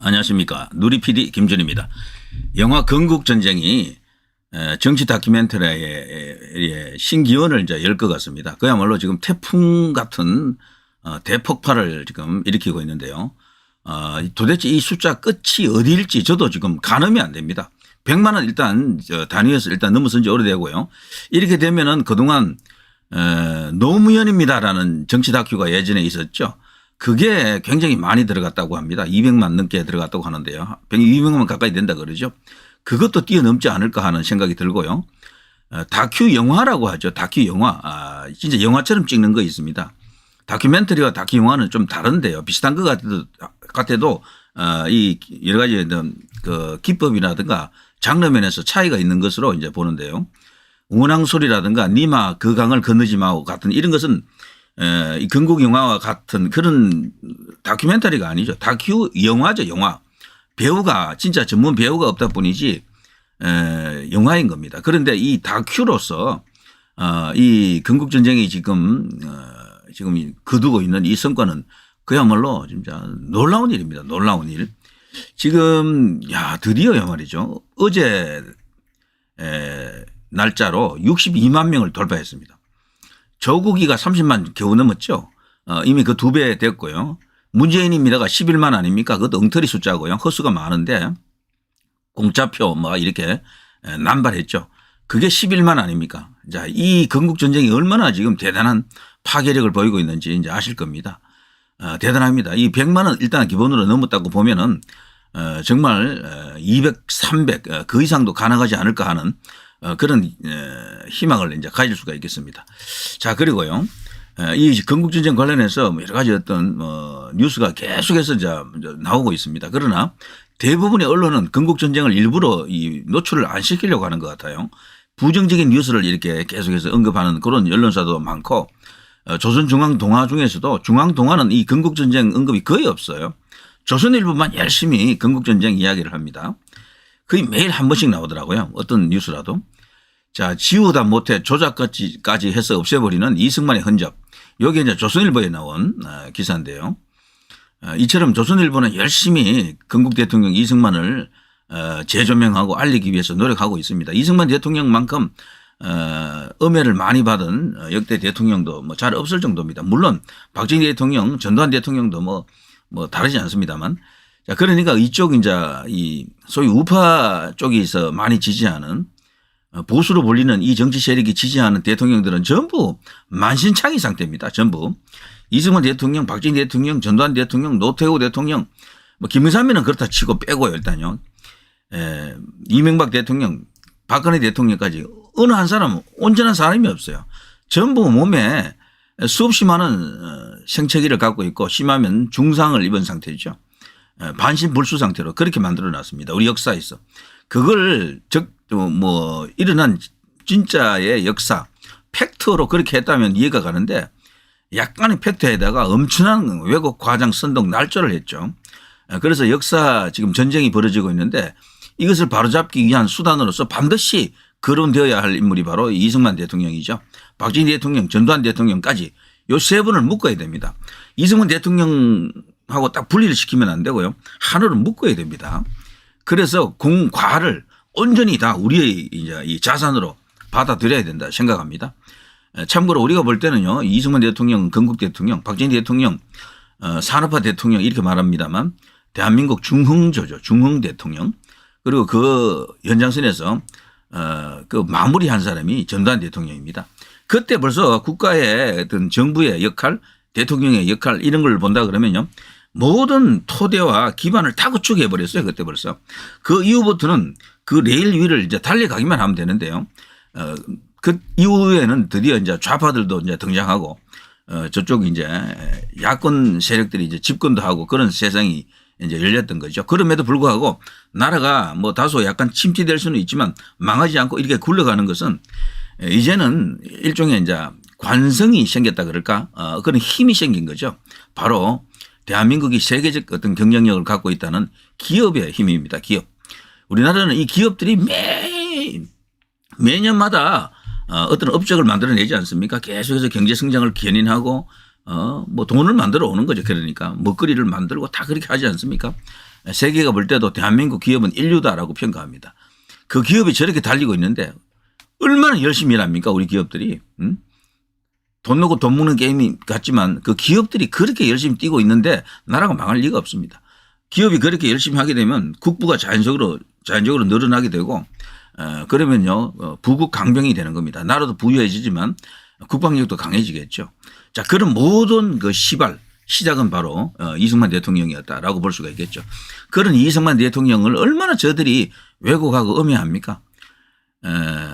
안녕하십니까. 누리 PD 김준입니다. 영화 건국전쟁이 정치 다큐멘터리의 신기원을 이제 열 것 같습니다. 그야말로 지금 태풍 같은 대폭발을 지금 일으키고 있는데요. 도대체 이 숫자 끝이 어디일지 저도 지금 가늠이 안 됩니다. 100만 원 일단 단위에서 일단 넘어선 지 오래되고요. 이렇게 되면은 그동안 노무현입니다라는 정치 다큐가 예전에 있었죠. 그게 굉장히 많이 들어갔다고 합니다. 200만 넘게 들어갔다고 하는데요. 200만 가까이 된다 그러죠. 그것도 뛰어넘지 않을까 하는 생각이 들고요. 다큐 영화라고 하죠. 다큐 영화. 진짜 영화처럼 찍는 거 있습니다. 다큐멘터리와 다큐 영화는 좀 다른데요. 비슷한 것 같아도 이 여러 가지 그 기법이라든가 장르 면에서 차이가 있는 것으로 이제 보는데요. 운항 소리라든가 니마 그 강을 건너지 마고 같은 이런 것은 이 건국 영화와 같은 그런 다큐멘터리가 아니죠. 다큐 영화죠. 영화. 배우가 진짜 전문 배우가 없다 뿐이지 영화인 겁니다. 그런데 이 다큐로서 이 건국전쟁이 지금 거두고 있는 이 성과는 그야말로 진짜 놀라운 일입니다. 놀라운 일. 지금 드디어요 말이죠. 어제 날짜로 62만 명을 돌파했습니다. 저국이가 30만 겨우 넘었죠. 이미 그 2배 됐고요. 문재인입니다가 11만 아닙니까? 그것도 엉터리 숫자고요. 허수가 많은데 공짜표 뭐 이렇게 남발했죠. 그게 11만 아닙니까? 자, 이 건국전쟁이 얼마나 지금 대단한 파괴력을 보이고 있는지 이제 아실 겁니다. 대단합니다. 이 100만 원 일단 기본으로 넘었다고 보면은 정말 200, 300 그 이상도 가능하지 않을까 하는 그런 희망을 이제 가질 수가 있겠습니다. 자, 그리고요. 이 건국전쟁 관련해서 여러 가지 어떤 뉴스가 계속해서 이제 나오고 있습니다. 그러나 대부분의 언론은 건국전쟁을 일부러 이 노출을 안 시키려고 하는 것 같아요. 부정적인 뉴스를 이렇게 계속해서 언급하는 그런 언론사도 많고 조선중앙동화 중에서도 중앙동화는 이 건국전쟁 언급이 거의 없어요. 조선일보만 열심히 건국전쟁 이야기를 합니다. 거의 매일 한 번씩 나오더라고요. 어떤 뉴스라도. 자, 지우다 못해 조작까지 해서 없애버리는 이승만의 흔적. 여기 이제 조선일보에 나온 기사인데요. 이처럼 조선일보는 열심히 건국 대통령 이승만을 재조명하고 알리기 위해서 노력하고 있습니다. 이승만 대통령만큼 음해를 많이 받은 역대 대통령도 뭐 잘 없을 정도입니다. 물론 박정희 대통령, 전두환 대통령도 뭐 다르지 않습니다만. 자, 그러니까 이쪽 이제 이 소위 우파 쪽에서 많이 지지하는 보수로 불리는 이 정치 세력이 지지하는 대통령들은 전부 만신창이 상태입니다. 전부. 이승만 대통령, 박정희 대통령, 전두환 대통령, 노태우 대통령, 뭐 김영삼이는 그렇다 치고 빼고요. 일단요. 이명박 대통령, 박근혜 대통령까지 어느 한 사람 온전한 사람이 없어요. 전부 몸에 수없이 많은 생체기를 갖고 있고 심하면 중상을 입은 상태죠. 반신불수 상태로 그렇게 만들어 놨습니다. 우리 역사에서. 그걸 일어난 진짜의 역사, 팩트로 그렇게 했다면 이해가 가는데 약간의 팩트에다가 엄청난 왜곡, 과장, 선동, 날조를 했죠. 그래서 역사 지금 전쟁이 벌어지고 있는데 이것을 바로잡기 위한 수단으로서 반드시 거론되어야 할 인물이 바로 이승만 대통령이죠. 박정희 대통령, 전두환 대통령까지 요 세 분을 묶어야 됩니다. 이승만 대통령하고 딱 분리를 시키면 안 되고요. 하나로 묶어야 됩니다. 그래서 공과를 온전히 다 우리의 이제 이 자산으로 받아들여야 된다 생각합니다. 참고로 우리가 볼 때는요. 이승만 대통령, 건국 대통령, 박정희 대통령, 산업화 대통령 이렇게 말합니다만 대한민국 중흥조죠. 중흥 대통령. 그리고 그 연장선에서 그 마무리한 사람이 전두환 대통령입니다. 그때 벌써 국가의 어떤 정부의 역할, 대통령의 역할 이런 걸 본다 그러면요. 모든 토대와 기반을 다 구축해 버렸어요. 그때 벌써. 그 이후부터는 그 레일 위를 이제 달려가기만 하면 되는데요. 그 이후에는 드디어 이제 좌파들도 이제 등장하고 저쪽 이제 야권 세력들이 이제 집권도 하고 그런 세상이 이제 열렸던 거죠. 그럼에도 불구하고 나라가 뭐 다소 약간 침체될 수는 있지만 망하지 않고 이렇게 굴러가는 것은 이제는 일종의 이제 관성이 생겼다 그럴까? 그런 힘이 생긴 거죠. 바로 대한민국이 세계적 어떤 경쟁력을 갖고 있다는 기업의 힘입니다. 기업. 우리나라는 이 기업들이 매년마다 어떤 업적을 만들어내지 않습니까? 계속해서 경제 성장을 견인하고 뭐 돈을 만들어 오는 거죠. 그러니까 먹거리를 만들고 다 그렇게 하지 않습니까? 세계가 볼 때도 대한민국 기업은 인류다라고 평가합니다. 그 기업이 저렇게 달리고 있는데 얼마나 열심히 일합니까 우리 기업들이. 응? 돈 넣고 돈 먹는 게임 같지만 그 기업들이 그렇게 열심히 뛰고 있는데 나라가 망할 리가 없습니다. 기업이 그렇게 열심히 하게 되면 국부가 자연적으로 늘어나게 되고 그러면요 부국 강병이 되는 겁니다. 나라도 부유해지지만 국방력도 강해지겠죠. 자, 그런 모든 그 시작은 바로 이승만 대통령이었다라고 볼 수가 있겠죠. 그런 이승만 대통령을 얼마나 저들이 왜곡하고 음해합니까?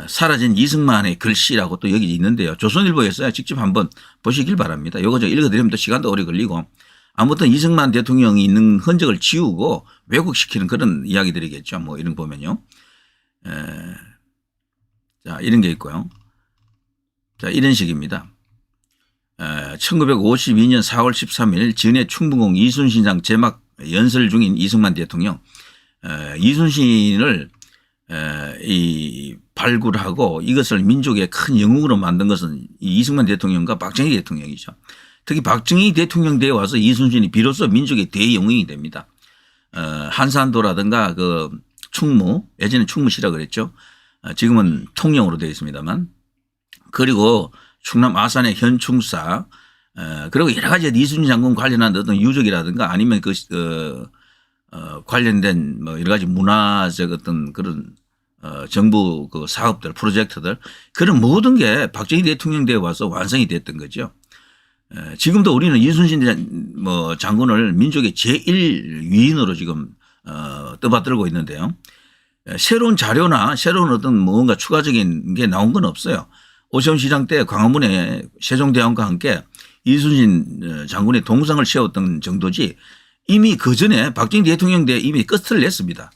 사라진 이승만의 글씨라고 또 여기 있는데요. 조선일보에서 직접 한번 보시길 바랍니다. 요거 저 읽어드리면 또 시간도 오래 걸리고 아무튼 이승만 대통령이 있는 흔적을 지우고 왜곡시키는 그런 이야기들이겠죠. 뭐 이런 거 보면요. 자, 이런 게 있고요. 자, 이런 식입니다. 1952년 4월 13일 진해 충무공 이순신상 제막 연설 중인 이승만 대통령 이순신을 발굴하고 이것을 민족의 큰 영웅으로 만든 것은 이승만 대통령과 박정희 대통령이죠. 특히 박정희 대통령 때에 와서 이순신이 비로소 민족의 대영웅이 됩니다. 한산도라든가 그 충무, 예전에 충무시라고 그랬죠. 지금은 통영으로 되어 있습니다만. 그리고 충남 아산의 현충사, 그리고 여러 가지 이순신 장군 관련한 어떤 유적이라든가 아니면 관련된 뭐 여러 가지 문화적 어떤 그런 정부 그 사업들, 프로젝트들 그런 모든 게 박정희 대통령 때에 와서 완성이 됐던 거죠. 지금도 우리는 이순신 뭐 장군을 민족의 제1위인으로 지금 떠받들고 있는데요. 새로운 자료나 새로운 어떤 뭔가 추가적인 게 나온 건 없어요. 오세훈 시장 때 광화문에 세종대왕과 함께 이순신 장군의 동상을 세웠던 정도지 이미 그 전에 박정희 대통령 때 이미 끝을 냈습니다.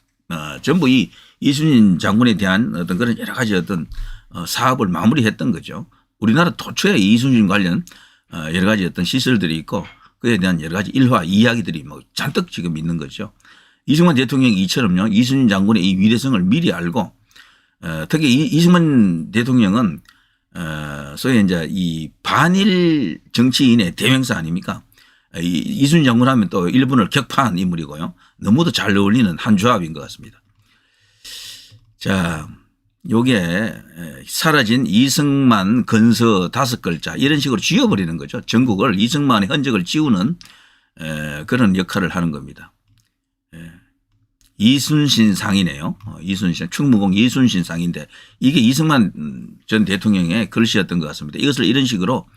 전부 이 이순신 장군에 대한 어떤 그런 여러 가지 어떤 사업을 마무리했던 거죠. 우리나라 도처에 이순신 관련 여러 가지 어떤 시설들이 있고 그에 대한 여러 가지 일화 이야기들이 뭐 잔뜩 지금 있는 거죠. 이승만 대통령이 이처럼요 이순신 장군의 이 위대성을 미리 알고 특히 이승만 대통령은 소위 이제 이 반일 정치인의 대명사 아닙니까? 이순신 장군 하면 또 일본을 격파한 인물이고요. 너무도 잘 어울리는 한 조합인 것 같습니다. 자, 요게 사라진 이승만 건서 5글자 이런 식으로 지워버리는 거죠. 전국을 이승만의 흔적을 지우는 그런 역할을 하는 겁니다. 이순신상이네요. 이순신 충무공 이순신상인데 이게 이승만 전 대통령의 글씨였던 것 같습니다. 이것을 이런 식으로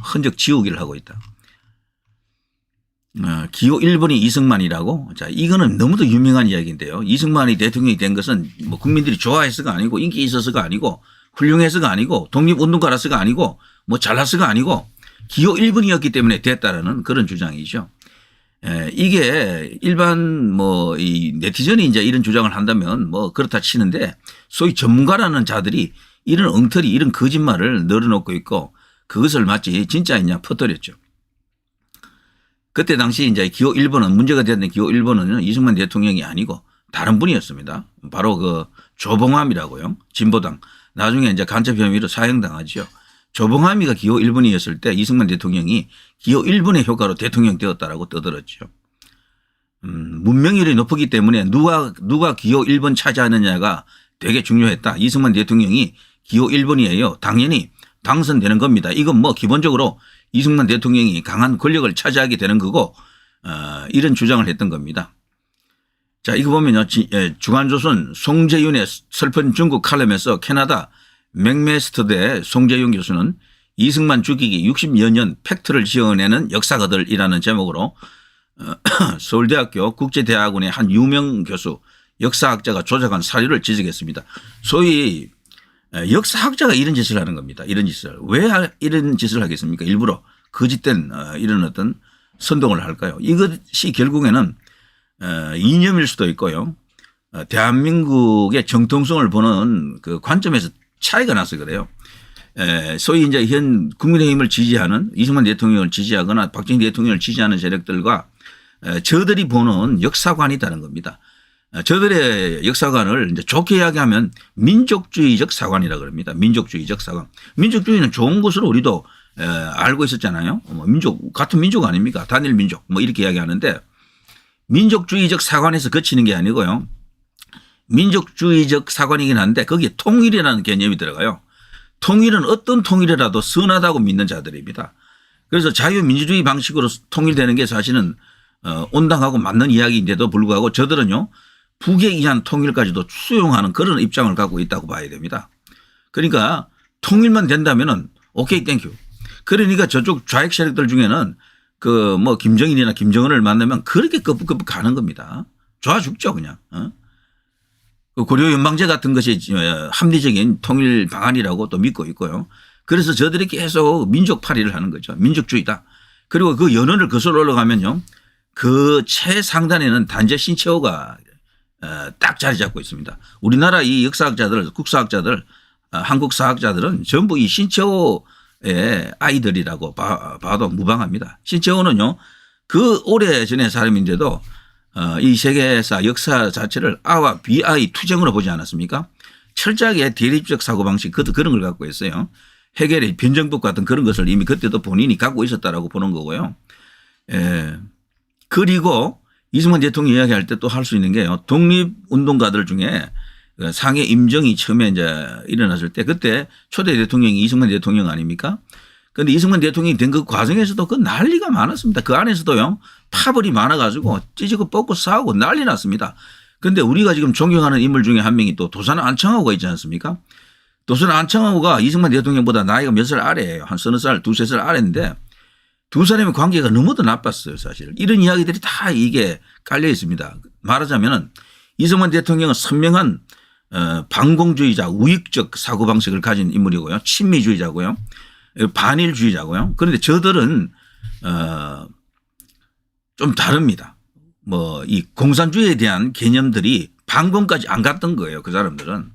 흔적 지우기를 하고 있다. 기호 1번이 이승만이라고. 자, 이거는 너무도 유명한 이야기인데요. 이승만이 대통령이 된 것은 뭐 국민들이 좋아해서가 아니고 인기 있어서가 아니고 훌륭해서가 아니고 독립운동가라서가 아니고 뭐 잘나서가 아니고 기호 1번이었기 때문에 됐다라는 그런 주장이죠. 이게 일반 뭐 이 네티즌이 이제 이런 주장을 한다면 뭐 그렇다 치는데 소위 전문가라는 자들이 이런 엉터리 이런 거짓말을 늘어놓고 있고 그것을 마치 진짜이냐 퍼뜨렸죠. 그때 당시 이제 기호 1번은 문제가 됐던 기호 1번은 이승만 대통령이 아니고 다른 분이었습니다. 바로 그 조봉암이라고요. 진보당. 나중에 이제 간첩 혐의로 사형당하죠. 조봉암이가 기호 1번이었을 때 이승만 대통령이 기호 1번의 효과로 대통령 되었다라고 떠들었죠. 문명률이 높기 때문에 누가 기호 1번 차지하느냐가 되게 중요했다. 이승만 대통령이 기호 1번이에요. 당연히 당선되는 겁니다. 이건 뭐 기본적으로 이승만 대통령이 강한 권력을 차지하게 되는 거고 이런 주장을 했던 겁니다. 자, 이거 보면요. 중앙조선 송재윤의 슬픈 중국 칼럼에서 캐나다 맥메스터대 송재윤 교수는 이승만 죽이기 60여 년 팩트를 지어내는 역사가들이라는 제목으로 서울대학교 국제대학원의 한 유명 교수 역사학자가 조작한 사료를 지적했습니다. 소위 역사학자가 이런 짓을 하는 겁니다. 이런 짓을. 왜 이런 짓을 하겠습니까? 일부러 거짓된 이런 어떤 선동을 할까요? 이것이 결국에는 이념일 수도 있고요. 대한민국의 정통성을 보는 그 관점에서 차이가 나서 그래요. 소위 이제 현 국민의힘을 지지하는 이승만 대통령을 지지하거나 박정희 대통령을 지지하는 세력들과 저들이 보는 역사관이다는 겁니다. 저들의 역사관을 이제 좋게 이야기하면 민족주의적 사관이라고 그럽니다. 민족주의적 사관. 민족주의는 좋은 것으로 우리도 알고 있었잖아요. 같은 민족 아닙니까? 단일 민족 뭐 이렇게 이야기하는데 민족주의적 사관에서 거치는 게 아니고요. 민족주의적 사관이긴 한데 거기에 통일이라는 개념이 들어가요. 통일은 어떤 통일이라도 선하다고 믿는 자들입니다. 그래서 자유민주주의 방식으로 통일되는 게 사실은 온당하고 맞는 이야기인데도 불구하고 저들은요. 북에 의한 통일까지도 수용하는 그런 입장을 갖고 있다고 봐야 됩니다. 그러니까 통일만 된다면은 오케이 땡큐. 그러니까 저쪽 좌익 세력들 중에는 그 뭐 김정일이나 김정은을 만나면 그렇게 끄북끄북 가는 겁니다. 좋아 죽죠 그냥. 그 고려 연방제 같은 것이 합리적인 통일 방안이라고 또 믿고 있고요. 그래서 저들이 계속 민족파리를 하는 거죠. 민족주의다. 그리고 그 연원을 거슬러 올라가면요. 그 최상단에는 단재 신채호가 딱 자리 잡고 있습니다. 우리나라 이 역사학자들, 국사학자들, 한국 사학자들은 전부 이 신채호의 아이들이라고 봐도 무방합니다. 신채호는요. 그 오래전의 사람인데도 이 세계사 역사 자체를 아와 비아의 투쟁으로 보지 않았습니까? 철저하게 대립적 사고방식 그런 걸 갖고 있어요. 해결의 변정법 같은 그런 것을 이미 그때도 본인이 갖고 있었다라고 보는 거고요. 그리고 이승만 대통령 이야기할 때 또 할 수 있는 게요. 독립운동가들 중에 상해 임정이 처음에 이제 일어났을 때 그때 초대 대통령이 이승만 대통령 아닙니까? 그런데 이승만 대통령이 된 그 과정에서도 그 난리가 많았습니다. 그 안에서도요. 파벌이 많아가지고 찢고 뽑고 싸우고 난리 났습니다. 그런데 우리가 지금 존경하는 인물 중에 한 명이 또 도산 안창호가 있지 않습니까? 도산 안창호가 이승만 대통령보다 나이가 몇 살 아래예요. 한 서너 살, 두세 살 아래인데 두 사람의 관계가 너무도 나빴어요. 사실. 이런 이야기들이 다 이게 깔려 있습니다. 말하자면은 이승만 대통령은 선명한 반공주의자 우익적 사고방식을 가진 인물이고요. 친미주의자고요. 반일주의자고요. 그런데 저들은 좀 다릅니다. 뭐 이 공산주의에 대한 개념들이 반공까지 안 갔던 거예요. 그 사람들은.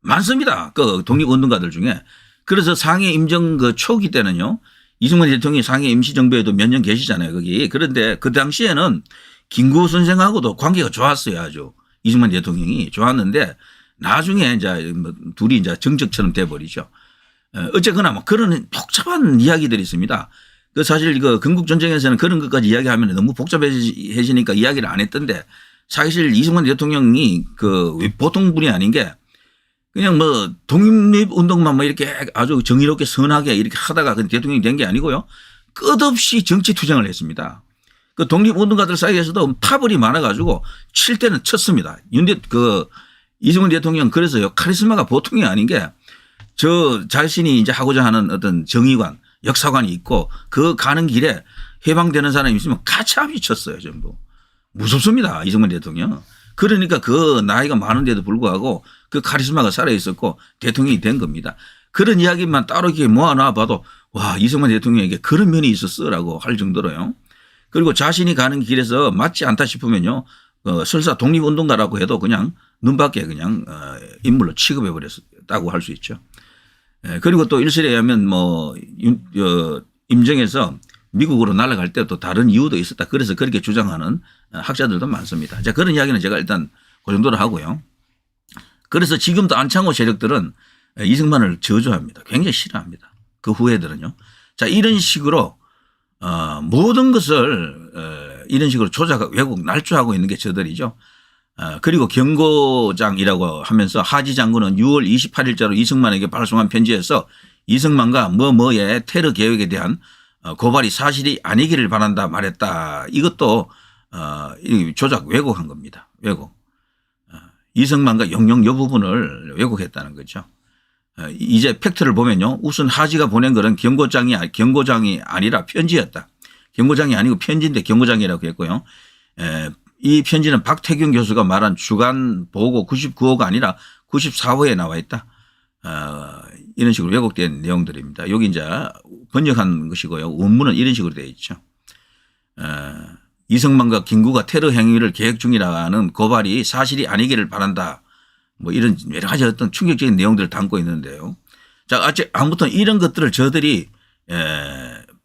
많습니다. 그 독립운동가들 중에. 그래서 상해 임정 그 초기 때는요. 이승만 대통령이 상해 임시정부에도 몇 년 계시잖아요. 거기. 그런데 그 당시에는 김구호 선생하고도 관계가 좋았어요. 아주. 이승만 대통령이 좋았는데 나중에 이제 뭐 둘이 이제 정적처럼 돼버리죠. 어쨌거나 뭐 그런 복잡한 이야기들이 있습니다. 그 사실 그 건국전쟁에서는 그런 것까지 이야기하면 너무 복잡해지니까 이야기를 안 했던데 사실 이승만 대통령이 그 보통 분이 아닌 게 그냥 뭐 독립운동만 뭐 이렇게 아주 정의롭게 선하게 이렇게 하다가 그 대통령이 된 게 아니고요. 끝없이 정치 투쟁을 했습니다. 그 독립운동가들 사이에서도 파벌이 많아가지고 칠 때는 쳤습니다. 이승만 대통령 그래서요. 카리스마가 보통이 아닌 게 저 자신이 이제 하고자 하는 어떤 정의관, 역사관이 있고 그 가는 길에 해방되는 사람이 있으면 가차없이 쳤어요. 전부. 무섭습니다. 이승만 대통령. 그러니까 그 나이가 많은데도 불구하고 그 카리스마가 살아있었고 대통령이 된 겁니다. 그런 이야기만 따로 이렇게 모아놔 봐도 와 이승만 대통령에게 그런 면이 있었어라고 할 정도로요. 그리고 자신이 가는 길에서 맞지 않다 싶으면요. 설사 독립운동가라고 해도 그냥 눈밖에 그냥 인물로 취급해 버렸다고 할 수 있죠. 그리고 또 일설에 의하면 뭐 임정에서 미국으로 날아갈 때 또 다른 이유도 있었다. 그래서 그렇게 주장하는 학자들도 많습니다. 자, 그런 이야기는 제가 일단 그 정도로 하고요. 그래서 지금도 안창호 세력들은 이승만을 저주합니다. 굉장히 싫어합니다. 그 후예들은요. 자, 이런 식으로 모든 것을 이런 식으로 조작하고 왜곡 날조하고 있는 게 저들이죠. 그리고 경고장이라고 하면서 하지 장군은 6월 28일자로 이승만에게 발송한 편지에서 이승만과 뭐뭐의 테러 계획에 대한 고발이 사실이 아니기를 바란다 말했다. 이것도 조작 왜곡한 겁니다. 왜곡. 이승만과 영영 요 부분을 왜곡했다는 거죠. 이제 팩트를 보면요. 우선 하지가 보낸 것은 경고장이 아니라 편지였다. 경고장이 아니고 편지인데 경고장이라고 했고요. 이 편지는 박태균 교수가 말한 주간 보고 99호가 아니라 94호에 나와 있다. 이런 식으로 왜곡된 내용들입니다. 여기 이제 번역한 것이고요. 원문은 이런 식으로 되어 있죠. 이승만과 김구가 테러 행위를 계획 중이라는 고발이 사실이 아니기를 바란다. 뭐 이런 여러 가지 어떤 충격적인 내용들을 담고 있는데요. 자, 아무튼 이런 것들을 저들이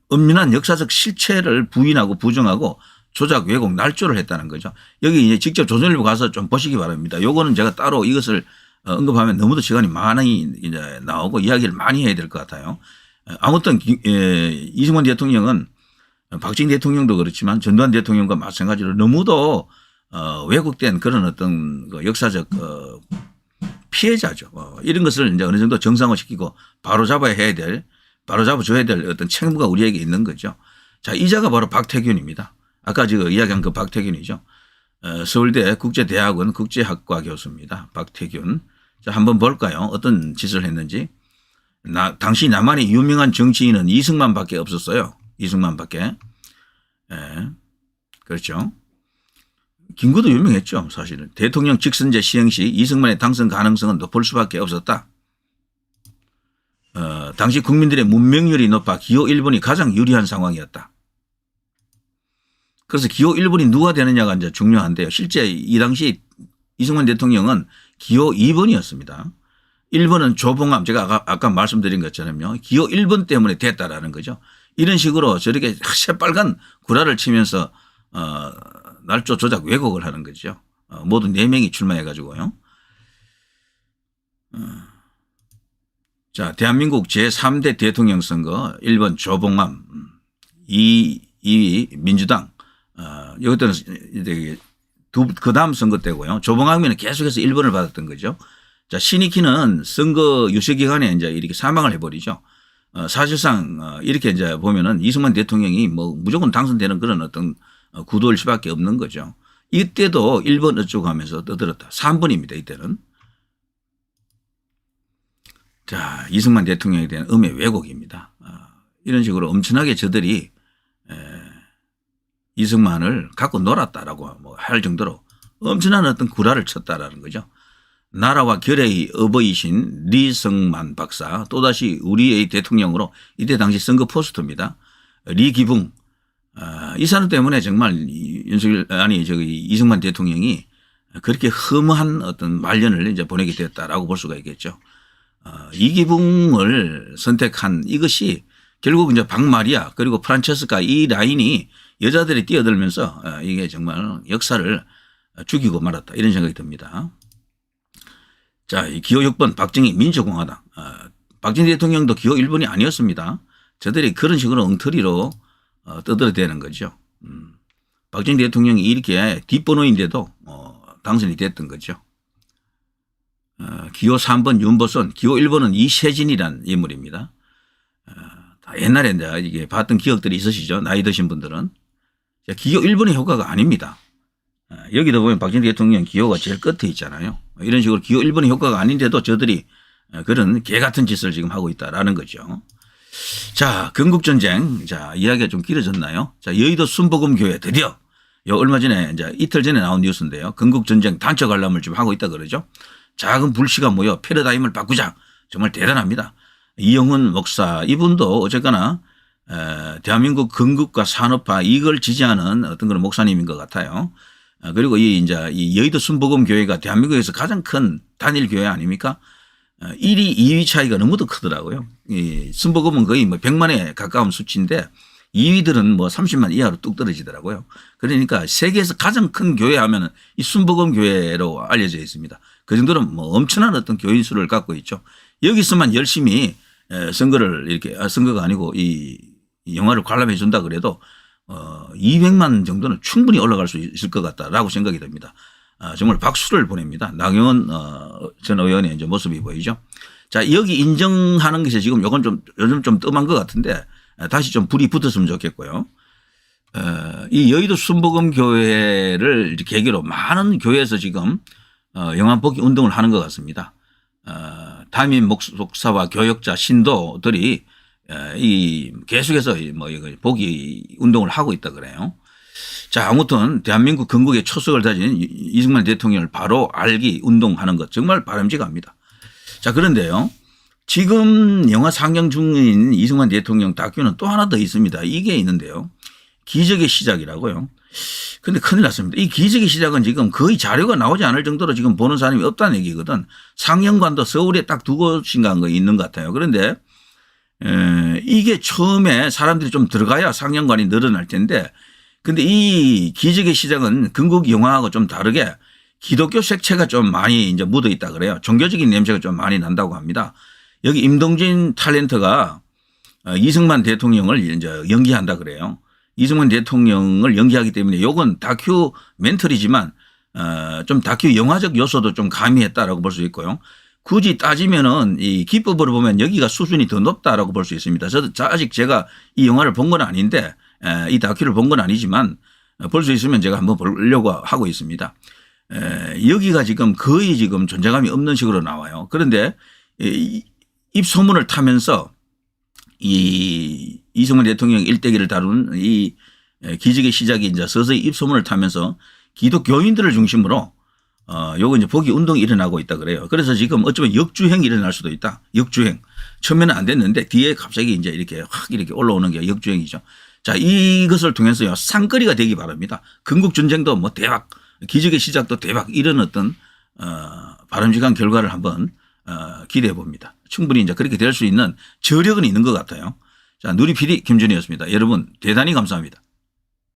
엄연한 역사적 실체를 부인하고 부정하고 조작, 왜곡, 날조를 했다는 거죠. 여기 이제 직접 조선일보 가서 좀 보시기 바랍니다. 요거는 제가 따로 이것을 언급하면 너무도 시간이 많이 이제 나오고 이야기를 많이 해야 될 것 같아요. 아무튼 이승만 대통령은 박정희 대통령도 그렇지만 전두환 대통령과 마찬가지로 너무도 왜곡된 그런 어떤 그 역사적 피해자죠. 이런 것을 이제 어느 정도 정상화시키고 바로잡아야 될 바로잡아줘야 될 어떤 책무가 우리에게 있는 거죠. 자, 이자가 바로 박태균입니다. 아까 제가 이야기한 그 박태균이죠. 서울대 국제대학원 국제학과 교수입니다. 박태균. 자, 한번 볼까요? 어떤 짓을 했는지. 당시 남한의 유명한 정치인은 이승만 밖에 없었어요. 이승만 밖에. 예. 그렇죠. 김구도 유명했죠. 사실은. 대통령 직선제 시행 시 이승만의 당선 가능성은 높을 수밖에 없었다. 당시 국민들의 문명률이 높아 기호 1번이 가장 유리한 상황이었다. 그래서 기호 1번이 누가 되느냐가 이제 중요한데요. 실제 이 당시 이승만 대통령은 기호 2번이었습니다. 1번은 조봉암, 제가 아까 말씀드린 것처럼요. 기호 1번 때문에 됐다라는 거죠. 이런 식으로 저렇게 새빨간 구라를 치면서 날조 조작 왜곡을 하는 거죠. 모두 4명이 출마해 가지고요. 자, 대한민국 제3대 대통령 선거 1번 조봉암, 2위 민주당. 이것들은 그 다음 선거 때고요. 조봉암에는 계속해서 1번을 받았던 거죠. 자, 신익희는 선거 유세 기간에 이제 이렇게 사망을 해버리죠. 사실상 이렇게 이제 보면은 이승만 대통령이 뭐 무조건 당선되는 그런 어떤 구도일 수밖에 없는 거죠. 이때도 1번 어쩌고 하면서 떠들었다. 3번입니다. 이때는. 자, 이승만 대통령에 대한 음해 왜곡입니다. 이런 식으로 엄청나게 저들이 이승만을 갖고 놀았다라고 뭐 할 정도로 엄청난 어떤 구라를 쳤다라는 거죠. 나라와 결의의 어버이신 리성만 박사, 또다시 우리의 대통령으로 이때 당시 선거 포스터입니다. 리기붕. 이 사람 때문에 정말 이승만 대통령이 그렇게 허무한 어떤 말년을 이제 보내게 되었다라고 볼 수가 있겠죠. 이기붕을 선택한 이것이 결국 이제 박마리아 그리고 프란체스카 이 라인이 여자들이 뛰어들면서 이게 정말 역사를 죽이고 말았다. 이런 생각이 듭니다. 자, 기호 6번 박정희 민주공화당. 박정희 대통령도 기호 1번이 아니었습니다. 저들이 그런 식으로 엉터리로 떠들어대는 거죠. 박정희 대통령이 이렇게 뒷번호인데도 당선이 됐던 거죠. 기호 3번 윤보선, 기호 1번은 이세진이라는 인물입니다. 다 옛날에 이게 봤던 기억들이 있으시죠? 나이 드신 분들은. 기호 1번의 효과가 아닙니다. 여기도 보면 박정희 대통령 기호가 제일 끝에 있잖아요. 이런 식으로 기호 1번의 효과가 아닌데도 저들이 그런 개 같은 짓을 지금 하고 있다라는 거죠. 자, 건국전쟁. 자, 이야기가 좀 길어졌나요? 자, 여의도 순복음교회 드디어 얼마 전에 이제 이틀 전에 나온 뉴스인데요. 건국전쟁 단체 관람을 지금 하고 있다 그러죠. 작은 불씨가 모여 패러다임을 바꾸자. 정말 대단합니다. 이영훈 목사 이분도 어쨌거나 대한민국 건국과 산업화 이걸 지지하는 어떤 그런 목사님인 것 같아요. 그리고 이 여의도 순복음교회가 대한민국에서 가장 큰 단일 교회 아닙니까? 1위, 2위 차이가 너무도 크더라고요. 이 순복음은 거의 뭐 100만에 가까운 수치인데 2위들은 뭐 30만 이하로 뚝 떨어지더라고요. 그러니까 세계에서 가장 큰 교회 하면은 이 순복음교회로 알려져 있습니다. 그 정도로 뭐 엄청난 어떤 교인 수를 갖고 있죠. 여기서만 열심히 선거를 이렇게 선거가 아니고 이 영화를 관람해 준다 그래도 200만 정도는 충분히 올라갈 수 있을 것 같다라고 생각이 듭니다. 정말 박수를 보냅니다. 나경원 전 의원의 이제 모습이 보이죠. 자, 여기 인정하는 것이 지금 요즘 좀 뜸한 것 같은데 다시 좀 불이 붙었으면 좋겠고요. 이 여의도 순복음교회를 계기로 많은 교회에서 지금 영화 보기 운동을 하는 것 같습니다. 담임 목사와 교역자 신도들이 이 계속해서 뭐 이거 보기 운동을 하고 있다 그래요. 자, 아무튼 대한민국 건국의 초석을 다진 이승만 대통령을 바로 알기 운동하는 것 정말 바람직합니다. 자, 그런데요. 지금 영화 상영 중인 이승만 대통령 다큐는 또 하나 더 있습니다. 이게 있는데요. 기적의 시작이라고요. 근데 큰일 났습니다. 이 기적의 시작은 지금 거의 자료가 나오지 않을 정도로 지금 보는 사람이 없다는 얘기거든. 상영관도 서울에 딱 두 곳인가 있는 것 같아요. 그런데 이게 처음에 사람들이 좀 들어가야 상영관이 늘어날 텐데 근데 이 기적의 시작은 건국 영화하고 좀 다르게 기독교 색채가 좀 많이 이제 묻어 있다 그래요. 종교적인 냄새가 좀 많이 난다고 합니다. 여기 임동진 탤런트가 이승만 대통령을 이제 연기한다 그래요. 이승만 대통령을 연기하기 때문에 요건 다큐멘터리지만 좀 다큐 영화적 요소도 좀 가미했다라고 볼 수 있고요. 굳이 따지면은 이 기법으로 보면 여기가 수준이 더 높다라고 볼 수 있습니다. 저도 아직 제가 이 영화를 본 건 아닌데 이 다큐를 본 건 아니지만 볼 수 있으면 제가 한번 보려고 하고 있습니다. 여기가 지금 거의 지금 존재감이 없는 식으로 나와요. 그런데 입소문을 타면서 이 이승만 대통령 일대기를 다루는 이 기적의 시작이 이제 서서히 입소문을 타면서 기독교인들을 중심으로 요거 이제 복위 운동이 일어나고 있다 그래요. 그래서 지금 어쩌면 역주행이 일어날 수도 있다. 역주행. 처음에는 안 됐는데 뒤에 갑자기 이제 이렇게 확 이렇게 올라오는 게 역주행이죠. 자, 이것을 통해서요 상거리가 되기 바랍니다. 건국전쟁도 뭐 대박, 기적의 시작도 대박 이런 어떤 바람직한 결과를 한번 기대해 봅니다. 충분히 이제 그렇게 될 수 있는 저력은 있는 것 같아요. 자, 누리 PD 김준희였습니다. 여러분 대단히 감사합니다.